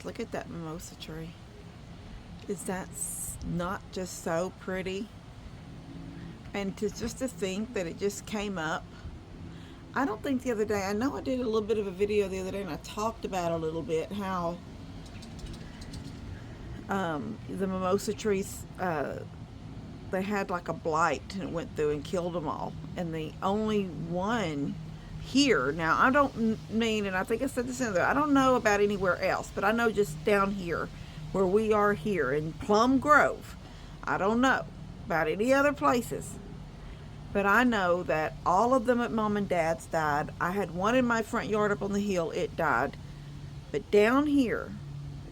look at that mimosa tree. Is that not just so pretty? And just to think that it just came up. I don't think the other day, I know I did a little bit of a video the other day and I talked about a little bit how the mimosa trees, they had like a blight and it went through and killed them all. And the only one here, now I don't mean, and I think I said this in there, I don't know about anywhere else, but I know just down here where we are here in Plum Grove, I don't know about any other places, but I know that all of them at Mom and Dad's died. I had one in my front yard up on the hill, it died. But down here,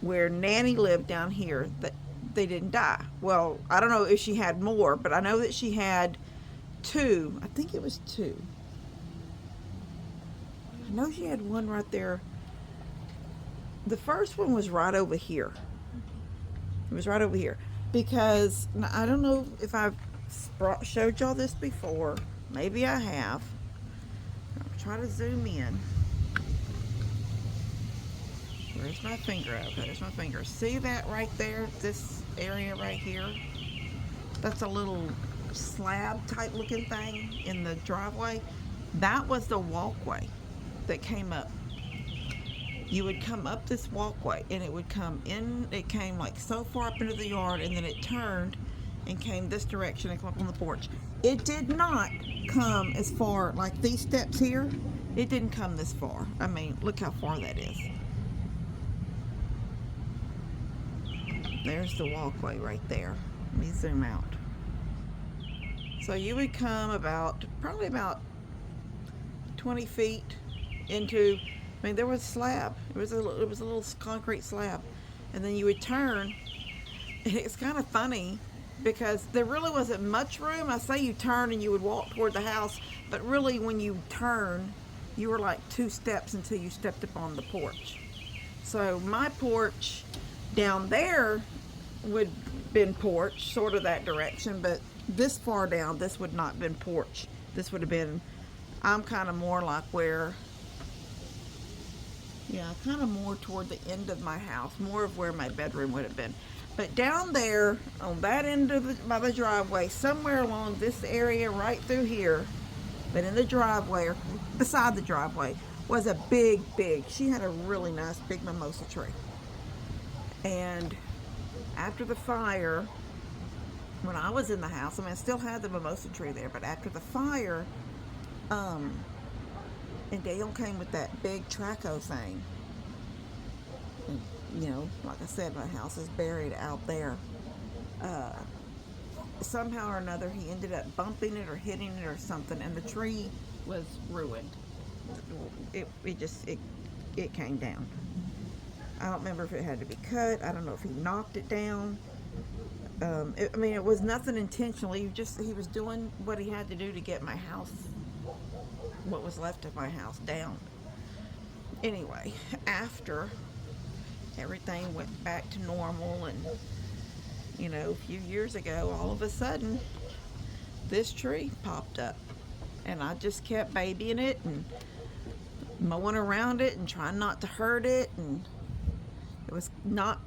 where Nanny lived down here, that they didn't die. Well, I don't know if she had more, but I know that she had two. I think it was two. I know she had one right there. The first one was right over here. It was right over here. Because, I don't know if I've showed y'all this before. Maybe I have. I'll try to zoom in. Where's my finger? Okay, there's my finger. See that right there? This area right here? That's a little slab type looking thing in the driveway. That was the walkway that came up. You would come up this walkway and it would come in, it came like so far up into the yard and then it turned and came this direction and come up on the porch. It did not come as far, like these steps here, it didn't come this far. I mean, look how far that is. There's the walkway right there. Let me zoom out. So you would come probably about 20 feet into, I mean, there was a slab. It was a little concrete slab. And then you would turn, and it's kind of funny because there really wasn't much room. I say you turn and you would walk toward the house, but really when you turn, you were like 2 steps until you stepped up on the porch. So my porch down there would have been porch, sort of that direction, but this far down, this would not have been porch. This would have been, I'm kind of more like where, yeah, kind of more toward the end of my house, more of where my bedroom would have been. But down there, on that end of by the driveway, somewhere along this area right through here, but in the driveway, or beside the driveway, was a big, she had a really nice big mimosa tree. And after the fire, when I was in the house, I mean, I still had the mimosa tree there, but after the fire, and Dale came with that big traco thing. And, you know, like I said, my house is buried out there. Somehow or another, he ended up bumping it or hitting it or something, and the tree was ruined. It came down. I don't remember if it had to be cut. I don't know if he knocked it down. I mean, it was nothing intentionally. He was doing what he had to do to get my house, what was left of my house, down. Anyway, after everything went back to normal, and you know, a few years ago, all of a sudden, this tree popped up, and I just kept babying it and mowing around it and trying not to hurt it, and it was not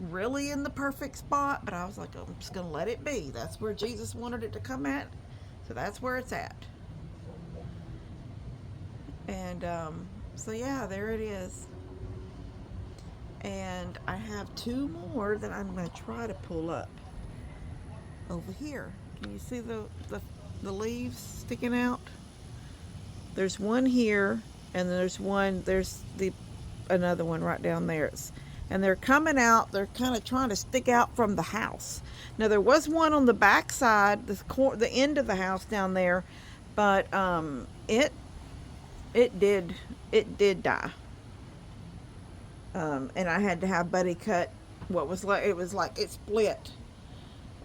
really in the perfect spot, but I was like, I'm just gonna let it be. That's where Jesus wanted it to come at, so that's where it's at. And so yeah, there it is. And I have 2 more that I'm going to try to pull up over here. Can you see the leaves sticking out? There's one here, and there's another one right down there. And they're coming out. They're kind of trying to stick out from the house. Now there was one on the back side, the end of the house down there, but it did die. And I had to have Buddy cut what was like, it split.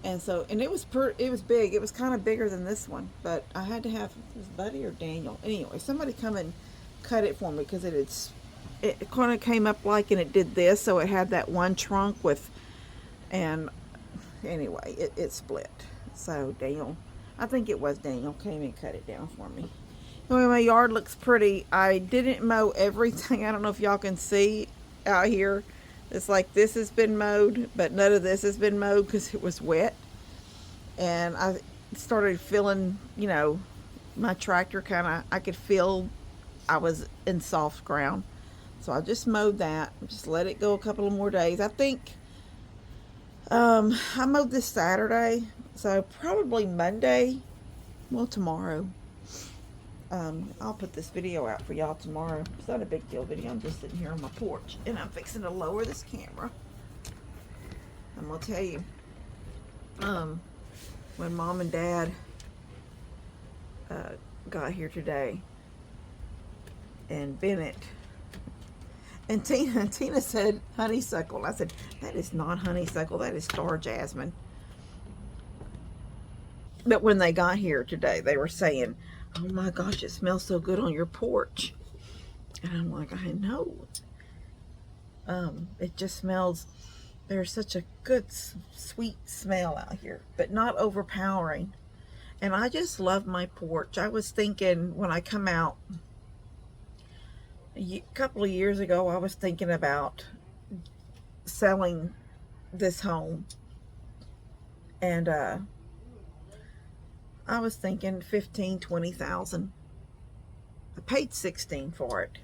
And so, and it was big. It was kind of bigger than this one, but I had to have, it was Buddy or Daniel? Anyway, somebody come and cut it for me, because it kind of came up like, and it did this, so it had that one trunk with, and anyway, it split. So Daniel, I think it was Daniel, came and cut it down for me. Anyway, my yard looks pretty. I didn't mow everything. I don't know if y'all can see out here. It's like this has been mowed, but none of this has been mowed because it was wet. And I started feeling, my tractor kind of, I could feel I was in soft ground. So I just mowed that, just let it go a couple of more days. I think I mowed this Saturday, so probably Monday, well, tomorrow. I'll put this video out for y'all tomorrow. It's not a big deal video. I'm just sitting here on my porch, and I'm fixing to lower this camera. I'm gonna tell you, when Mom and Dad got here today, and Bennett and Tina said honeysuckle. And I said, that is not honeysuckle, that is star jasmine. But when they got here today, they were saying, oh my gosh, it smells so good on your porch. And I'm like, I know. It just smells, there's such a good, sweet smell out here, but not overpowering. And I just love my porch. I was thinking when I come out, a couple of years ago, I was thinking about selling this home. And I was thinking 15, 20,000. I paid 16 for it.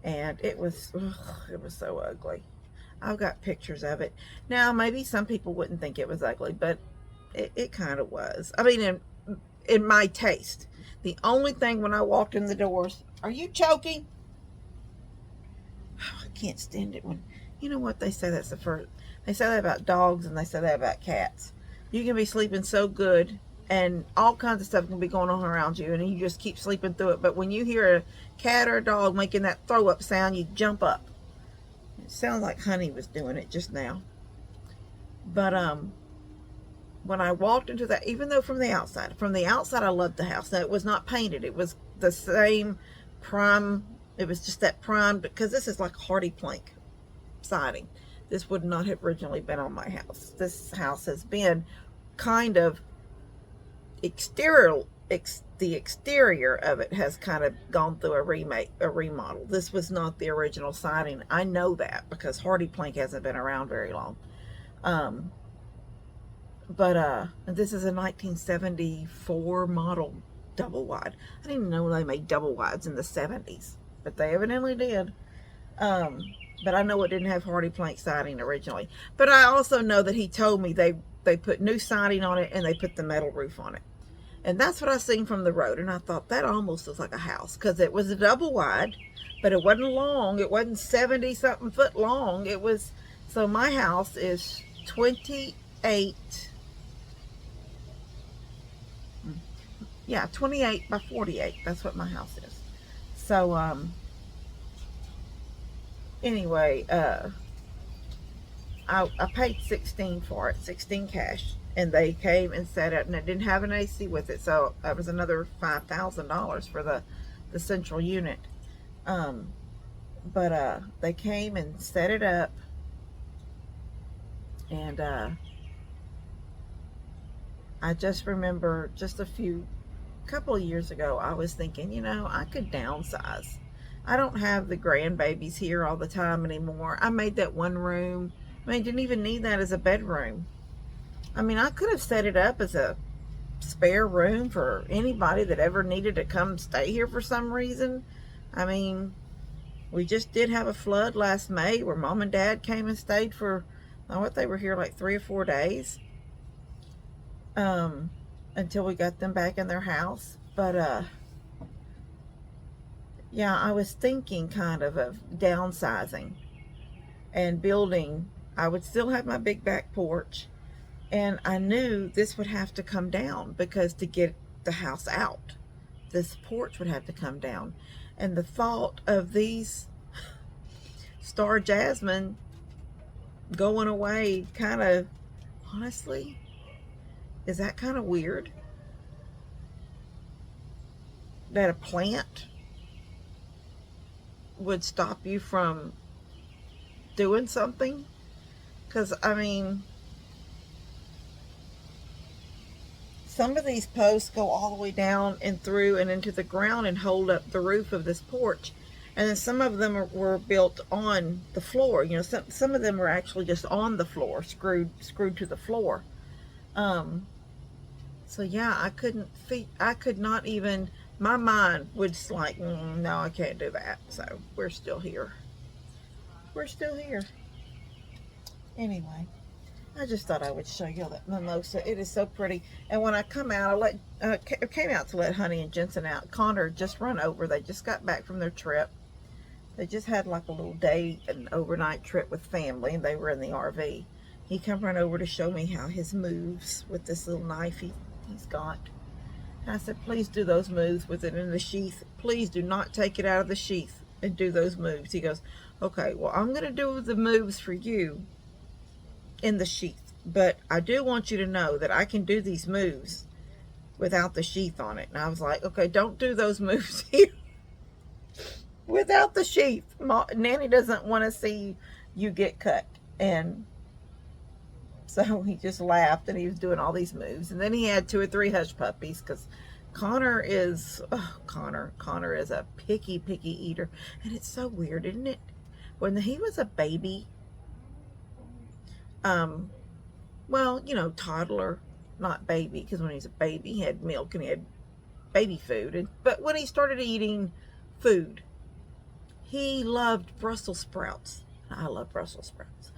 And it was so ugly. I've got pictures of it. Now, maybe some people wouldn't think it was ugly, but it kind of was. I mean, in my taste. The only thing when I walked in the doors, are you choking? Oh, I can't stand it when, you know what they say, that's the first, they say that about dogs and they say that about cats. You can be sleeping so good and all kinds of stuff can be going on around you and you just keep sleeping through it. But when you hear a cat or a dog making that throw up sound, you jump up. It sounds like Honey was doing it just now. But when I walked into that, even though from the outside I loved the house. Now, it was not painted. It was the same prime. It was just that prime, because this is like hardy plank siding. This would not have originally been on my house. This house has been kind of the exterior of it has kind of gone through a remodel. This was not the original siding. I know that because hardy plank hasn't been around very long. But this is a 1974 model double wide. I didn't even know they made double wides in the 70s, but they evidently did. But I know it didn't have hardy plank siding originally. But I also know that he told me they put new siding on it and they put the metal roof on it. And that's what I seen from the road. And I thought that almost looks like a house, because it was a double wide, but it wasn't long. It wasn't 70 something foot long. It was, so my house is 28 by 48. That's what my house is. So anyway, I paid 16 for it, 16 cash, and they came and set it, and it didn't have an AC with it, so that was another $5,000 for the central unit. But they came and set it up, and I just remember just couple of years ago, I was thinking, I could downsize. I don't have the grandbabies here all the time anymore. I made that one room. I mean, didn't even need that as a bedroom. I mean, I could have set it up as a spare room for anybody that ever needed to come stay here for some reason. I mean, we just did have a flood last May where Mom and Dad came and stayed for, they were here like 3 or 4 days. Until we got them back in their house. But yeah, I was thinking kind of downsizing and building. I would still have my big back porch, and I knew this would have to come down, because to get the house out, this porch would have to come down. And the thought of these star jasmine going away kind of, honestly, is that kind of weird? That a plant would stop you from doing something? Because, I mean, some of these posts go all the way down and through and into the ground and hold up the roof of this porch. And then some of them were built on the floor. You know, some of them were actually just on the floor, screwed to the floor. Um, so yeah, I could not even, my mind was like, no, I can't do that. So we're still here. We're still here. Anyway, I just thought I would show you that mimosa. It is so pretty. And when I come out, came out to let Honey and Jensen out. Connor just run over. They just got back from their trip. They just had like a little day, an overnight trip with family, and they were in the RV. He come run over to show me how his moves with this little knife he's got. And I said, please do those moves with it in the sheath. Please do not take it out of the sheath and do those moves. He goes, okay, well, I'm going to do the moves for you in the sheath, but I do want you to know that I can do these moves without the sheath on it. And I was like, okay, don't do those moves here without the sheath. Nanny doesn't want to see you get cut. And so he just laughed, and he was doing all these moves. And then he had 2 or 3 hush puppies, because Connor is a picky eater. And it's so weird, isn't it? When he was a baby, well, you know, toddler, not baby, because when he's a baby, he had milk and he had baby food. But when he started eating food, he loved Brussels sprouts. I love Brussels sprouts.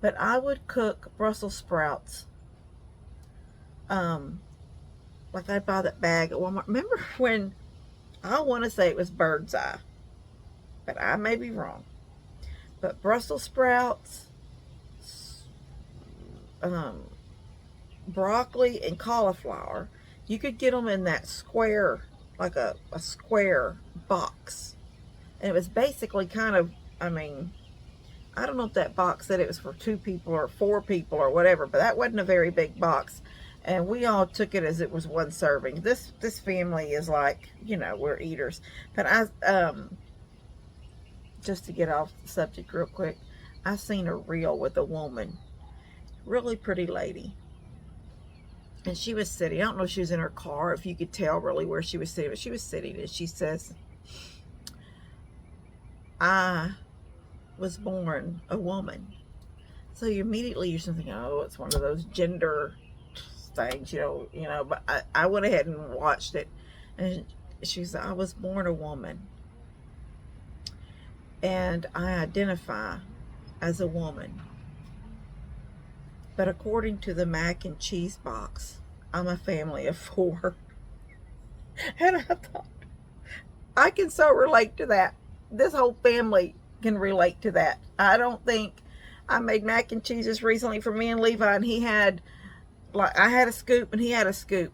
But I would cook Brussels sprouts, like I'd buy that bag at Walmart. Remember when, I want to say it was Bird's Eye, but I may be wrong. But Brussels sprouts, broccoli and cauliflower, you could get them in that square, like a square box. And it was basically kind of, I mean, I don't know if that box said it was for 2 people or 4 people or whatever, but that wasn't a very big box. And we all took it as it was 1 serving. This family is like, you know, we're eaters. But just to get off the subject real quick, I seen a reel with a woman, really pretty lady. And she was sitting, I don't know if she was in her car, if you could tell really where she was sitting, but she was sitting, and she says, I was born a woman. So immediately you're thinking, oh, it's one of those gender things, you know, but I went ahead and watched it. And she said, I was born a woman. And I identify as a woman. But according to the mac and cheese box, I'm a family of 4. And I thought, I can so relate to that. This whole family can relate to that. I don't think, I made mac and cheeses recently for me and Levi, and he had, like, I had a scoop and he had a scoop.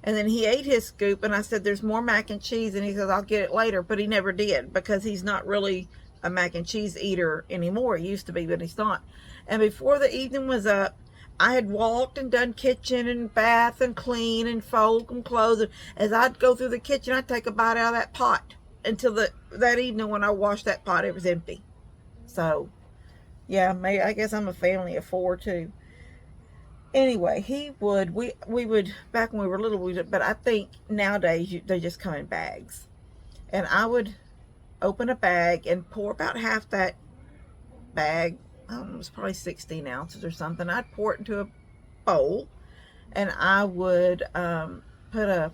And then he ate his scoop, and I said, there's more mac and cheese, and he says, I'll get it later. But he never did, because he's not really a mac and cheese eater anymore. He used to be, but he's not. And before the evening was up, I had walked and done kitchen and bath and clean and fold and clothes. And as I'd go through the kitchen, I'd take a bite out of that pot until that evening when I washed that pot, it was empty. So, yeah, I guess I'm a family of 4 too. Anyway, we would, back when we were little, but I think nowadays they just come in bags. And I would open a bag and pour about half that bag, I don't know, it was probably 16 ounces or something. I'd pour it into a bowl, and I would put a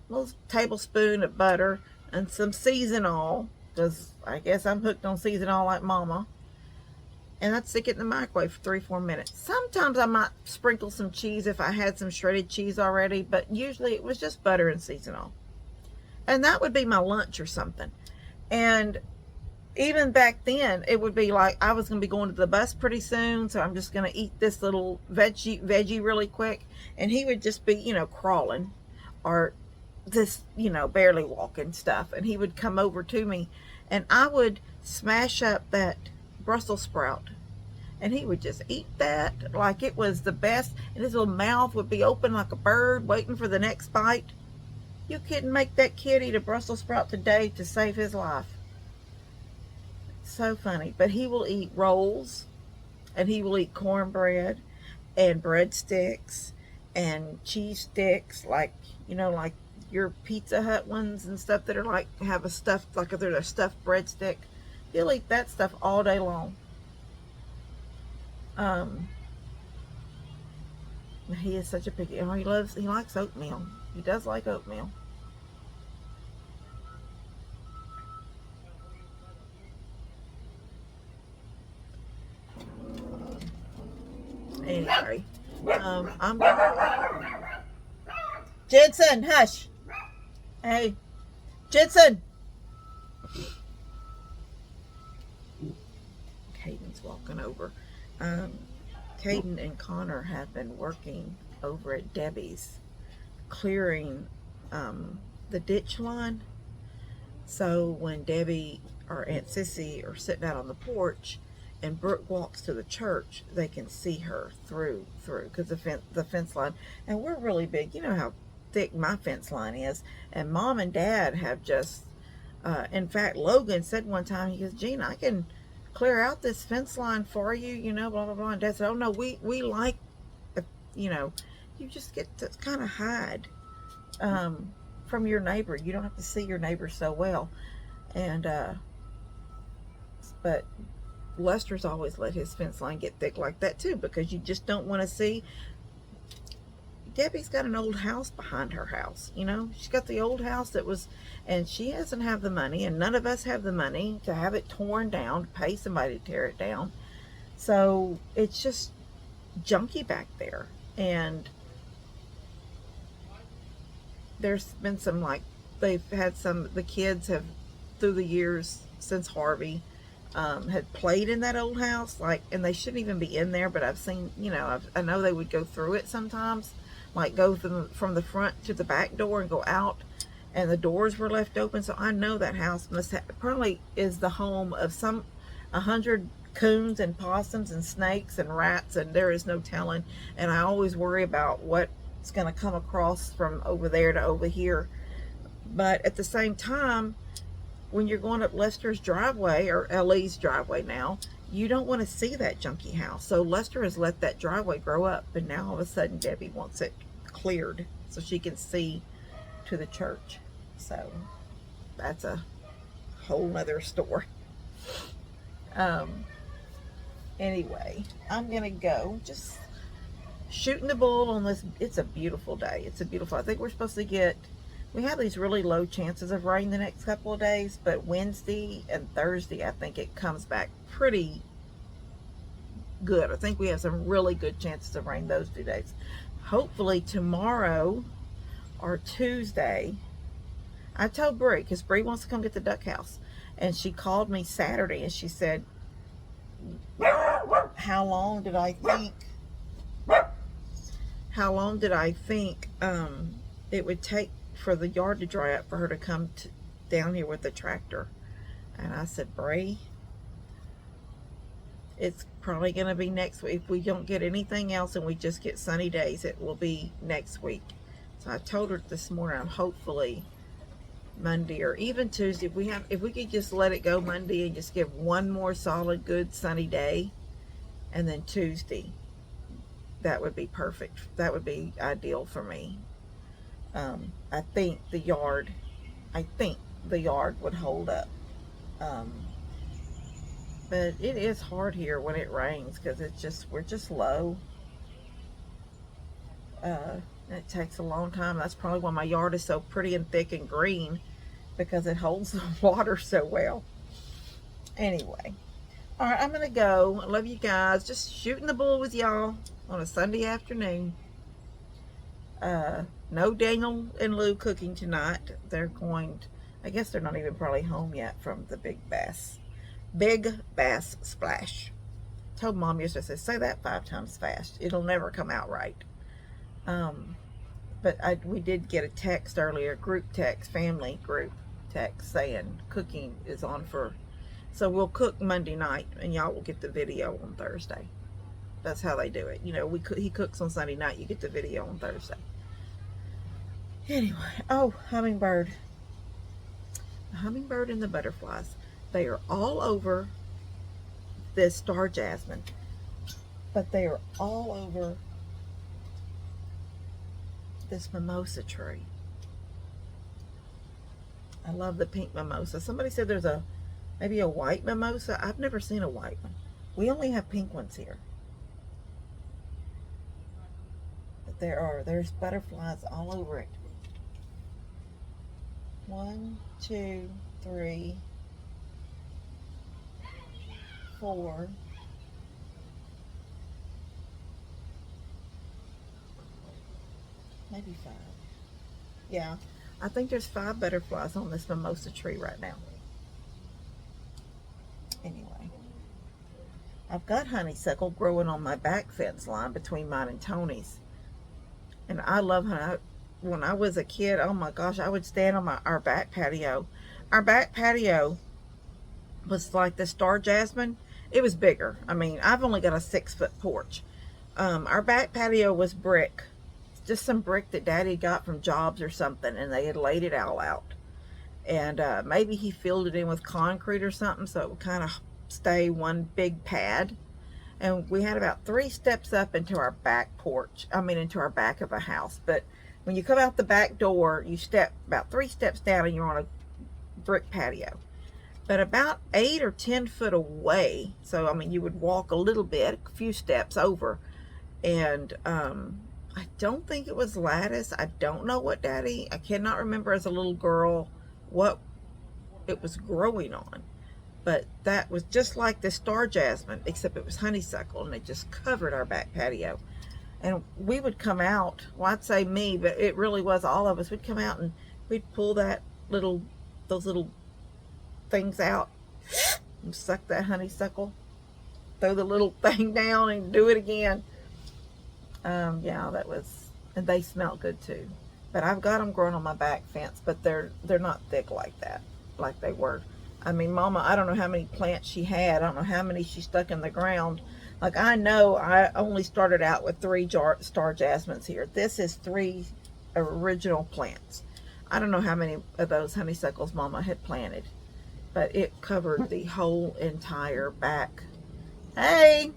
little tablespoon of butter and some seasonal, because I guess I'm hooked on seasonal like Mama. And I'd stick it in the microwave for 3-4 minutes. Sometimes I might sprinkle some cheese if I had some shredded cheese already, but usually it was just butter and seasonal. And that would be my lunch or something. And even back then, it would be like I was going to be going to the bus pretty soon, so I'm just going to eat this little veggie really quick. And he would just be, you know, crawling or this, you know, barely walking stuff. And he would come over to me, and I would smash up that Brussels sprout, and he would just eat that like it was the best, and his little mouth would be open like a bird waiting for the next bite. You couldn't make that kid eat a Brussels sprout today to save his life. So funny. But he will eat rolls, and he will eat cornbread and breadsticks and cheese sticks, like, you know, like your Pizza Hut ones and stuff that are like, have a stuffed, like if they're a stuffed breadstick. He'll eat that stuff all day long. Um, he is such a picky, oh, he likes oatmeal. He does like oatmeal. Anyway, I'm Jensen, hush. Hey, Jensen. Caden's walking over. Caden and Connor have been working over at Debbie's, clearing the ditch line. So when Debbie or Aunt Sissy are sitting out on the porch and Brooke walks to the church, they can see her through because the fence line, and we're really big. You know how thick my fence line is, and Mom and Dad have just in fact, Logan said one time, he goes, Gene, I can clear out this fence line for you, you know, blah blah blah. And Dad said, oh no, we like, you know, you just get to kind of hide from your neighbor. You don't have to see your neighbor so well. And but Lester's always let his fence line get thick like that too, because you just don't want to see. Debbie's got an old house behind her house, you know. She's got the old house that was, and she doesn't have the money, and none of us have the money to have it torn down, to pay somebody to tear it down. So it's just junky back there. And there's been some, like, they've had some, the kids have, through the years since Harvey, had played in that old house, like, and they shouldn't even be in there, but I've seen, you know, I know they would go through it sometimes, like go from the front to the back door and go out, and the doors were left open. So I know that house probably is the home of 100 coons and possums and snakes and rats, and there is no telling. And I always worry about what's going to come across from over there to over here. But at the same time, when you're going up Lester's driveway, or Ellie's driveway now, you don't want to see that junky house. So Lester has let that driveway grow up, and now all of a sudden Debbie wants it cleared so she can see to the church. So that's a whole nother story. Anyway, I'm gonna go just shooting the bull on this. It's a beautiful day. It's a beautiful, I think we're supposed to get, we have these really low chances of rain the next couple of days, but Wednesday and Thursday, I think it comes back pretty good. I think we have some really good chances of rain those 2 days. Hopefully tomorrow or Tuesday, I told Bree, because Bree wants to come get the duck house, and she called me Saturday and she said, how long did I think it would take for the yard to dry up for her to come down here with the tractor? And I said, Bree, it's probably going to be next week. If we don't get anything else and we just get sunny days, it will be next week. So I told her this morning, hopefully Monday or even Tuesday, if we could just let it go Monday and just give one more solid good sunny day, and then Tuesday, that would be perfect. That would be ideal for me. I think the yard would hold up. But it is hard here when it rains, because we're just low. It takes a long time. That's probably why my yard is so pretty and thick and green, because it holds the water so well. Anyway, all right, I'm gonna go. I love you guys. Just shooting the bull with y'all on a Sunday afternoon. No Daniel and Lou cooking tonight. They're going, I guess they're not even probably home yet from the Big Bass Splash. Told Mom yesterday, I said, say that 5 times fast. It'll never come out right. But we did get a text earlier, family group text, saying cooking is on for, so we'll cook Monday night and y'all will get the video on Thursday. That's how they do it. You know, he cooks on Sunday night, you get the video on Thursday. Anyway, oh, hummingbird. The hummingbird and the butterflies. They are all over this star jasmine, but they are all over this mimosa tree. I love the pink mimosa. Somebody said there's maybe a white mimosa. I've never seen a white one. We only have pink ones here. But there's butterflies all over it. 1, 2, 3, 4. Maybe 5. Yeah, I think there's 5 butterflies on this mimosa tree right now. Anyway, I've got honeysuckle growing on my back fence line between mine and Tony's. And I love honey. When I was a kid, oh my gosh, I would stand on our back patio. Our back patio was like the star jasmine. It was bigger. I mean, I've only got a 6-foot porch. Our back patio was brick. Just some brick that Daddy got from Jobs or something, and they had laid it all out. And maybe he filled it in with concrete or something, so it would kind of stay one big pad. And we had about 3 steps up into our back porch. I mean, into our back of a house. But when you come out the back door, you step about 3 steps down and you're on a brick patio. But about 8 or 10 foot away, so I mean, you would walk a little bit, a few steps over, and I don't think it was lattice. I don't know what I cannot remember as a little girl what it was growing on. But that was just like the star jasmine, except it was honeysuckle, and it just covered our back patio. And we would come out, well, I'd say me, but it really was all of us. We'd come out and we'd pull those little things out and suck that honeysuckle, throw the little thing down and do it again. Yeah, and they smell good too. But I've got them growing on my back fence, but they're not thick like that, like they were. I mean, Mama, I don't know how many plants she had. I don't know how many she stuck in the ground. Like, I know I only started out with 3 star jasmines here. This is 3 original plants. I don't know how many of those honeysuckles Mama had planted, but it covered the whole entire back. Hey!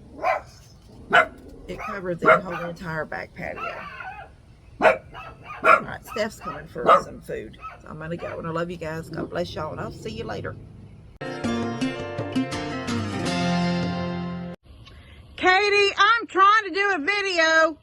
It covered the whole entire back patio. All right, Steph's coming for some food. So I'm going to go, and I love you guys. God bless y'all, and I'll see you later. Katie, I'm trying to do a video.